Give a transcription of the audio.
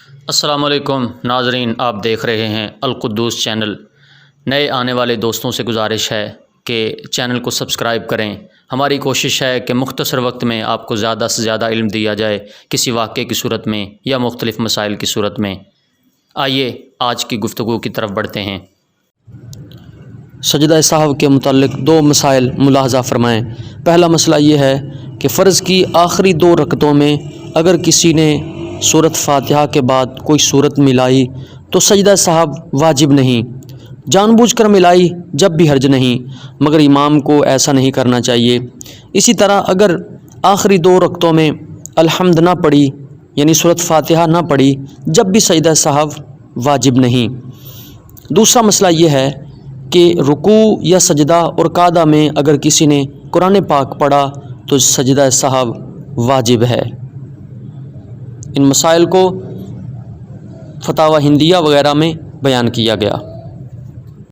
السلام علیکم ناظرین، آپ دیکھ رہے ہیں القدوس چینل۔ نئے آنے والے دوستوں سے گزارش ہے کہ چینل کو سبسکرائب کریں۔ ہماری کوشش ہے کہ مختصر وقت میں آپ کو زیادہ سے زیادہ علم دیا جائے، کسی واقعے کی صورت میں یا مختلف مسائل کی صورت میں۔ آئیے آج کی گفتگو کی طرف بڑھتے ہیں۔ سجدہ سہو کے متعلق دو مسائل ملاحظہ فرمائیں۔ پہلا مسئلہ یہ ہے کہ فرض کی آخری 2 رکعتوں میں اگر کسی نے سورۃ فاتحہ کے بعد کوئی سورت ملائی تو سجدہ سہو واجب نہیں۔ جان بوجھ کر ملائی جب بھی حرج نہیں، مگر امام کو ایسا نہیں کرنا چاہیے۔ اسی طرح اگر آخری 2 رکعتوں میں الحمد نہ پڑھی، یعنی سورۃ فاتحہ نہ پڑھی، جب بھی سجدہ سہو واجب نہیں۔ دوسرا مسئلہ یہ ہے کہ رکوع یا سجدہ اور قعدہ میں اگر کسی نے قرآن پاک پڑھا تو سجدہ سہو واجب ہے۔ ان مسائل کو فتاوی ہندیہ وغیرہ میں بیان کیا گیا۔